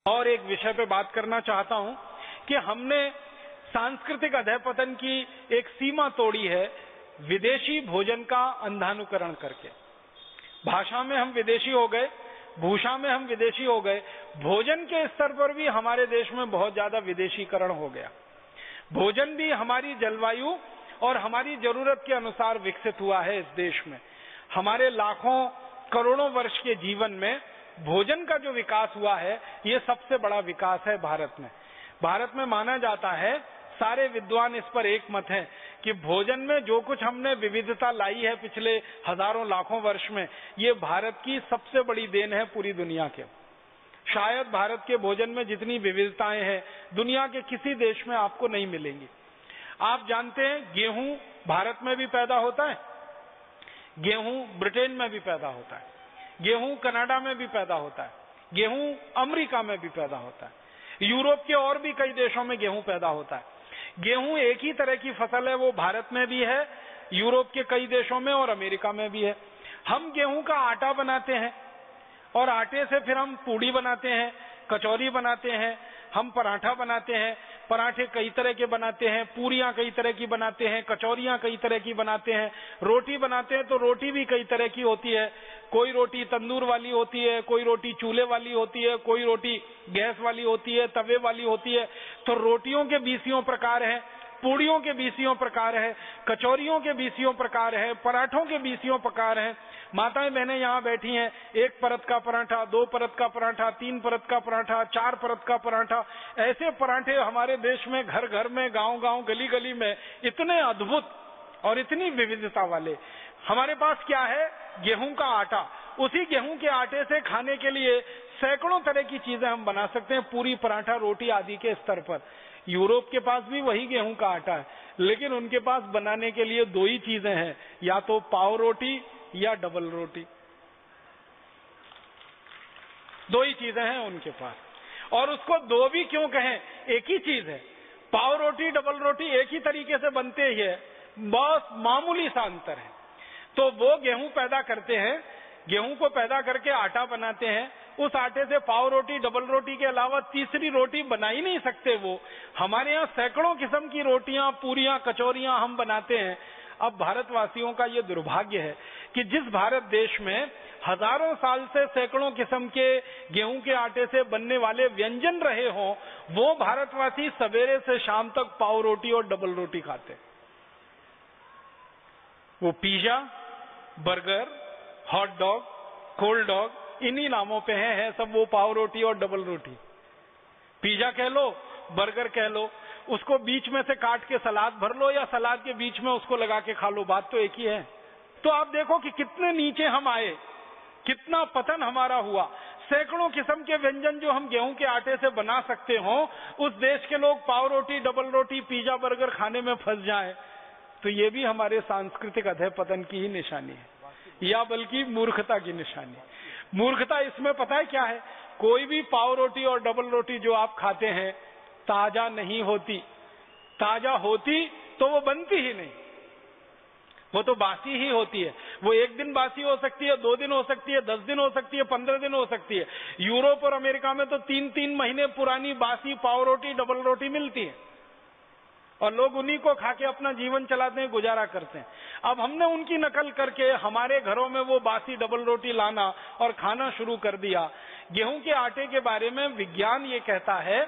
और एक विषय पे बात करना चाहता हूं कि हमने सांस्कृतिक अधःपतन की एक सीमा तोड़ी है विदेशी भोजन का अंधानुकरण करके। भाषा में हम विदेशी हो गए, भूषा में हम विदेशी हो गए, भोजन के स्तर पर भी हमारे देश में बहुत ज्यादा विदेशीकरण हो गया। भोजन भी हमारी जलवायु और हमारी जरूरत के अनुसार विकसित हुआ है इस देश में। हमारे लाखों करोड़ों वर्ष के जीवन में भोजन का जो विकास हुआ है, ये सबसे बड़ा विकास है भारत में। भारत में माना जाता है, सारे विद्वान इस पर एक मत हैं कि भोजन में जो कुछ हमने विविधता लाई है पिछले हजारों लाखों वर्ष में, ये भारत की सबसे बड़ी देन है पूरी दुनिया के। शायद भारत के भोजन में जितनी विविधताएं हैं दुनिया के किसी देश में आपको नहीं मिलेंगी। आप जानते हैं गेहूं भारत में भी पैदा होता है, गेहूं ब्रिटेन में भी पैदा होता है, गेहूं कनाडा में भी पैदा होता है, गेहूं अमेरिका में भी पैदा होता है, यूरोप के और भी कई देशों में गेहूं पैदा होता है। गेहूं एक ही तरह की फसल है, वो भारत में भी है, यूरोप के कई देशों में और अमेरिका में भी है। हम गेहूं का आटा बनाते हैं और आटे से फिर हम पूड़ी बनाते हैं, कचौरी बनाते हैं, हम पराठा बनाते हैं। पराठे कई तरह के बनाते हैं, पूरियां कई तरह की बनाते हैं, कचौरियां कई तरह की बनाते हैं, रोटी बनाते हैं तो रोटी भी कई तरह की होती है। कोई रोटी तंदूर वाली होती है, कोई रोटी चूल्हे वाली होती है, कोई रोटी गैस वाली होती है, तवे वाली होती है। तो रोटियों के 20 प्रकार हैं, पूड़ियों के 20 प्रकार है, कचौरियों के 20 प्रकार है, पराठों के 20 प्रकार हैं। माताएं बहनें यहाँ बैठी हैं, 1 परत का पराठा, 2 परत का पराठा, 3 परत का पराठा, 4 परत का पराठा, ऐसे पराठे हमारे देश में घर घर में, गांव गांव, गली गली में इतने अद्भुत और इतनी विविधता वाले। हमारे पास क्या है? गेहूं का आटा। उसी गेहूं के आटे से खाने के लिए सैकड़ों तरह की चीजें हम बना सकते हैं, पूरी, पराठा, रोटी आदि के स्तर पर। यूरोप के पास भी वही गेहूं का आटा है, लेकिन उनके पास बनाने के लिए 2 ही चीजें हैं, या तो पाव रोटी या डबल रोटी। 2 ही चीजें हैं उनके पास। और उसको 2 भी क्यों कहें, एक ही चीज है। पाव रोटी, डबल रोटी एक ही तरीके से बनते ही है, बस मामूली सा अंतर है। तो वो गेहूं पैदा करते हैं, गेहूं को पैदा करके आटा बनाते हैं, उस आटे से पाव रोटी, डबल रोटी के अलावा तीसरी रोटी बना ही नहीं सकते वो। हमारे यहाँ सैकड़ों किस्म की रोटियां, पूरियां, कचौरियां हम बनाते हैं। अब भारतवासियों का ये दुर्भाग्य है कि जिस भारत देश में हजारों साल से सैकड़ों किस्म के गेहूं के आटे से बनने वाले व्यंजन रहे हों, वो भारतवासी सवेरे से शाम तक पाव रोटी और डबल रोटी खाते। वो pizza, burger, hot dog, cold dog, इन्हीं नामों पे है सब वो पाव रोटी और डबल रोटी। पिज्जा कह लो, बर्गर कह लो, उसको बीच में से काट के सलाद भर लो या सलाद के बीच में उसको लगा के खा लो, बात तो एक ही है। तो आप देखो कि कितने नीचे हम आए, कितना पतन हमारा हुआ। सैकड़ों किस्म के व्यंजन जो हम गेहूं के आटे से बना सकते हो, उस देश के लोग पाव रोटी, डबल रोटी, पिज्जा, बर्गर खाने में फंस जाएं, तो ये भी हमारे सांस्कृतिक अधःपतन की ही निशानी है, या बल्कि मूर्खता की निशानी। मूर्खता इसमें पता है क्या है? कोई भी पाव रोटी और डबल रोटी जो आप खाते हैं ताजा नहीं होती। ताजा होती तो वो बनती ही नहीं, वो तो बासी ही होती है। वो 1 दिन बासी हो सकती है, 2 दिन हो सकती है, 10 दिन हो सकती है, 15 दिन हो सकती है। यूरोप और अमेरिका में तो 3-3 महीने पुरानी बासी पाव रोटी, डबल रोटी मिलती है और लोग उन्हीं को खा के अपना जीवन चलाते हैं, गुजारा करते हैं। अब हमने उनकी नकल करके हमारे घरों में वो बासी डबल रोटी लाना और खाना शुरू कर दिया। गेहूं के आटे के बारे में विज्ञान ये कहता है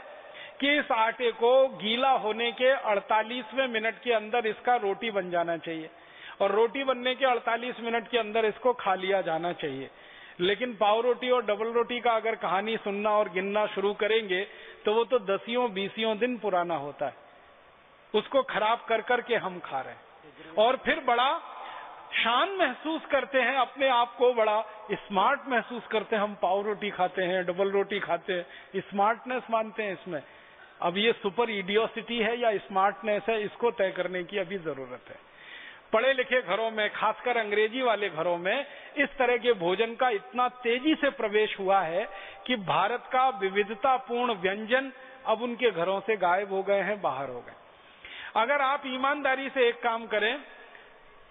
कि इस आटे को गीला होने के 48वें मिनट के अंदर इसका रोटी बन जाना चाहिए और रोटी बनने के 48 मिनट के अंदर इसको खा लिया जाना चाहिए। लेकिन पाव रोटी और डबल रोटी का अगर कहानी सुनना और गिनना शुरू करेंगे तो वो तो 10-20 दिन पुराना होता है। उसको खराब कर करके हम खा रहे हैं और फिर बड़ा शान महसूस करते हैं, अपने आप को बड़ा स्मार्ट महसूस करते हैं। हम पाव रोटी खाते हैं, डबल रोटी खाते हैं, स्मार्टनेस मानते हैं इसमें। अब ये सुपर इडियोसिटी है या स्मार्टनेस है, इसको तय करने की अभी जरूरत है। पढ़े लिखे घरों में, खासकर अंग्रेजी वाले घरों में, इस तरह के भोजन का इतना तेजी से प्रवेश हुआ है कि भारत का विविधतापूर्ण व्यंजन अब उनके घरों से गायब हो गए हैं, बाहर हो गए। अगर आप ईमानदारी से एक काम करें,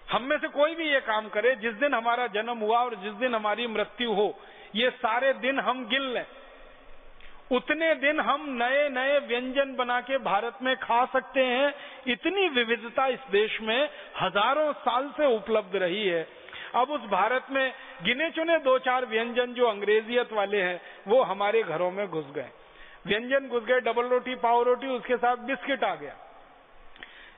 हम में से कोई भी ये काम करे, जिस दिन हमारा जन्म हुआ और जिस दिन हमारी मृत्यु हो, ये सारे दिन हम गिन लें, उतने दिन हम नए नए व्यंजन बना के भारत में खा सकते हैं। इतनी विविधता इस देश में हजारों साल से उपलब्ध रही है। अब उस भारत में गिने चुने 2-4 व्यंजन जो अंग्रेजियत वाले हैं वो हमारे घरों में घुस गए। व्यंजन घुस गए, डबल रोटी, पाव रोटी, उसके साथ बिस्किट आ गया।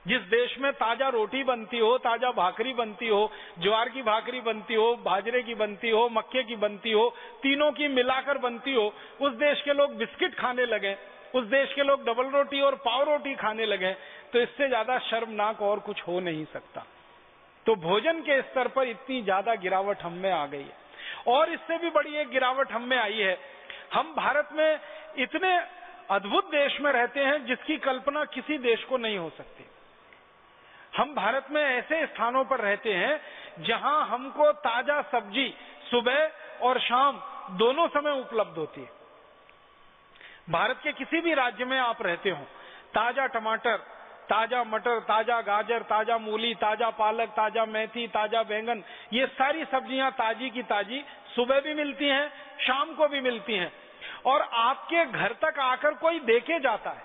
जिस देश में ताजा रोटी बनती हो, ताजा भाकरी बनती हो, ज्वार की भाकरी बनती हो, बाजरे की बनती हो, मक्के की बनती हो, तीनों की मिलाकर बनती हो, उस देश के लोग बिस्किट खाने लगे, उस देश के लोग डबल रोटी और पाव रोटी खाने लगे। तो इससे ज्यादा शर्मनाक और कुछ हो नहीं सकता। तो भोजन के स्तर पर इतनी ज्यादा गिरावट हम में आ गई है। और इससे भी बड़ी एक गिरावट हम में आई है। हम भारत में इतने अद्भुत देश में रहते हैं जिसकी कल्पना किसी देश को नहीं हो सकती। हम भारत में ऐसे स्थानों पर रहते हैं जहां हमको ताजा सब्जी सुबह और शाम दोनों समय उपलब्ध होती है। भारत के किसी भी राज्य में आप रहते हो, ताजा टमाटर, ताजा मटर, ताजा गाजर, ताजा मूली, ताजा पालक, ताजा मेथी, ताजा बैंगन, ये सारी सब्जियां ताजी की ताजी सुबह भी मिलती हैं, शाम को भी मिलती हैं। और आपके घर तक आकर कोई देके जाता है।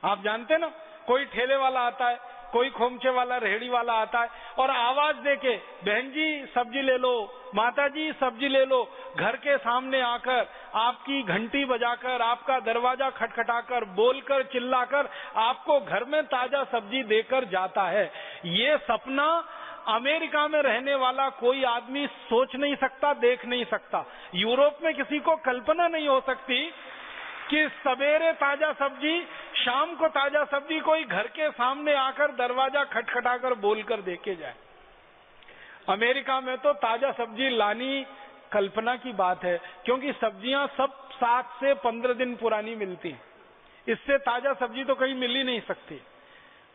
आप जानते ना, कोई ठेले वाला आता है, कोई खोमचे वाला, रेहड़ी वाला आता है और आवाज देके, बहन जी सब्जी ले लो, माता जी सब्जी ले लो, घर के सामने आकर आपकी घंटी बजाकर, आपका दरवाजा खटखटाकर, बोलकर, चिल्लाकर आपको घर में ताजा सब्जी देकर जाता है। ये सपना अमेरिका में रहने वाला कोई आदमी सोच नहीं सकता, देख नहीं सकता। यूरोप में किसी को कल्पना नहीं हो सकती कि सवेरे ताजा सब्जी, शाम को ताजा सब्जी कोई घर के सामने आकर दरवाजा खटखटाकर बोलकर देके जाए। अमेरिका में तो ताजा सब्जी लानी कल्पना की बात है, क्योंकि सब्जियां सब 7 से 15 दिन पुरानी मिलती हैं। इससे ताजा सब्जी तो कहीं मिल ही नहीं सकती।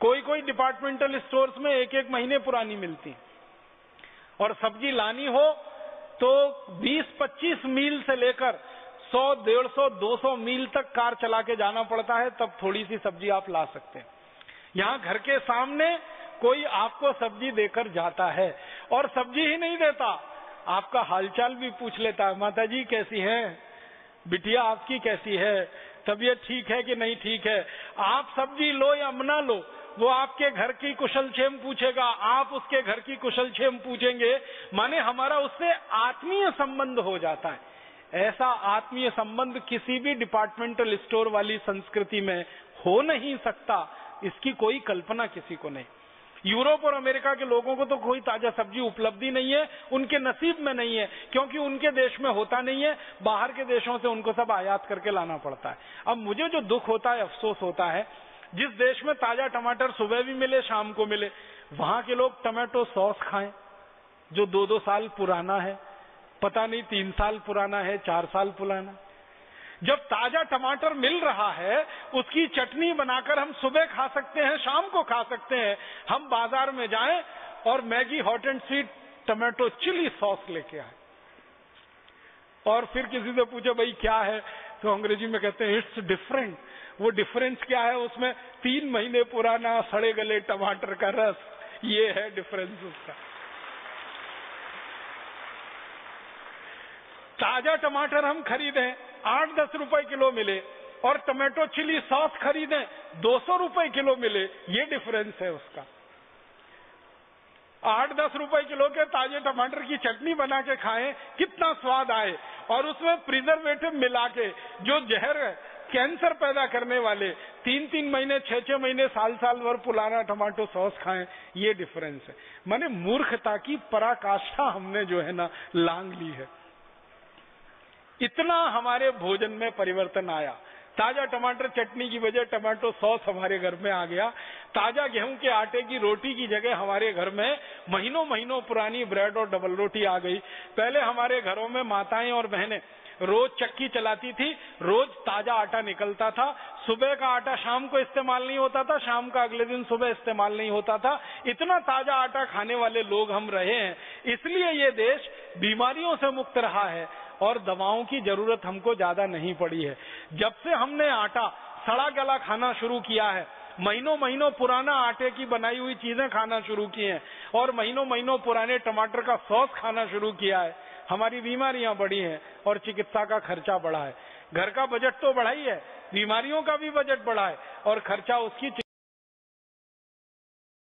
कोई कोई डिपार्टमेंटल स्टोर्स में 1-1 महीने पुरानी मिलती है। और सब्जी लानी हो तो 20-25 मील से लेकर 100, 150, 200 मील तक कार चला के जाना पड़ता है, तब थोड़ी सी सब्जी आप ला सकते हैं। यहाँ घर के सामने कोई आपको सब्जी देकर जाता है, और सब्जी ही नहीं देता, आपका हालचाल भी पूछ लेता है। माता जी कैसी हैं, बिटिया आपकी कैसी है, तबीयत ठीक है कि नहीं ठीक है। आप सब्जी लो या ना लो, वो आपके घर की कुशलक्षेम पूछेगा, आप उसके घर की कुशलक्षेम पूछेंगे। माने हमारा उससे आत्मीय संबंध हो जाता है। ऐसा आत्मीय संबंध किसी भी डिपार्टमेंटल स्टोर वाली संस्कृति में हो नहीं सकता। इसकी कोई कल्पना किसी को नहीं। यूरोप और अमेरिका के लोगों को तो कोई ताजा सब्जी उपलब्धि नहीं है, उनके नसीब में नहीं है, क्योंकि उनके देश में होता नहीं है। बाहर के देशों से उनको सब आयात करके लाना पड़ता है। अब मुझे जो दुख होता है, अफसोस होता है, जिस देश में ताजा टमाटर सुबह भी मिले, शाम को मिले, वहां के लोग टमाटो सॉस खाएं जो 2-2 साल पुराना है, पता नहीं 3 साल पुराना है, 4 साल पुराना। जब ताजा टमाटर मिल रहा है, उसकी चटनी बनाकर हम सुबह खा सकते हैं, शाम को खा सकते हैं। हम बाजार में जाएं और Maggi hot and sweet tomato chilli sauce लेके आए, और फिर किसी से पूछे भाई क्या है, तो अंग्रेजी में कहते हैं इट्स डिफरेंट। वो डिफरेंस क्या है? उसमें 3 महीने पुराना सड़े गले टमाटर का रस, ये है डिफरेंस उसका। ताजा टमाटर हम खरीदें 8-10 रुपए किलो मिले, और टमाटो चिली सॉस खरीदें 200 रुपए किलो मिले, ये डिफरेंस है उसका। 8-10 रुपए किलो के ताजे टमाटर की चटनी बना के खाएं, कितना स्वाद आए, और उसमें प्रिजर्वेटिव मिला के जो जहर कैंसर पैदा करने वाले 3-3 महीने, 6-6 महीने, साल-साल भर पुराना टमाटो सॉस खाएं, ये डिफरेंस है। माने मूर्खता की पराकाष्ठा हमने जो है ना लांग ली है। इतना हमारे भोजन में परिवर्तन आया। ताजा टमाटर चटनी की वजह टमाटो सॉस हमारे घर में आ गया। ताजा गेहूं के आटे की रोटी की जगह हमारे घर में महीनों महीनों पुरानी ब्रेड और डबल रोटी आ गई। पहले हमारे घरों में माताएं और बहनें रोज चक्की चलाती थी, रोज ताजा आटा निकलता था। सुबह का आटा शाम को इस्तेमाल नहीं होता था, शाम का अगले दिन सुबह इस्तेमाल नहीं होता था। इतना ताजा आटा खाने वाले लोग हम रहे हैं, इसलिए ये देश बीमारियों से मुक्त रहा है और दवाओं की जरूरत हमको ज्यादा नहीं पड़ी है। जब से हमने आटा सड़ा गला खाना शुरू किया है, महीनों महीनों पुराना आटे की बनाई हुई चीजें खाना शुरू की हैं, और महीनों महीनों पुराने टमाटर का सॉस खाना शुरू किया है, हमारी बीमारियां बढ़ी हैं और चिकित्सा का खर्चा बढ़ा है। घर का बजट तो बढ़ा ही है, बीमारियों का भी बजट बढ़ा है और खर्चा उसकी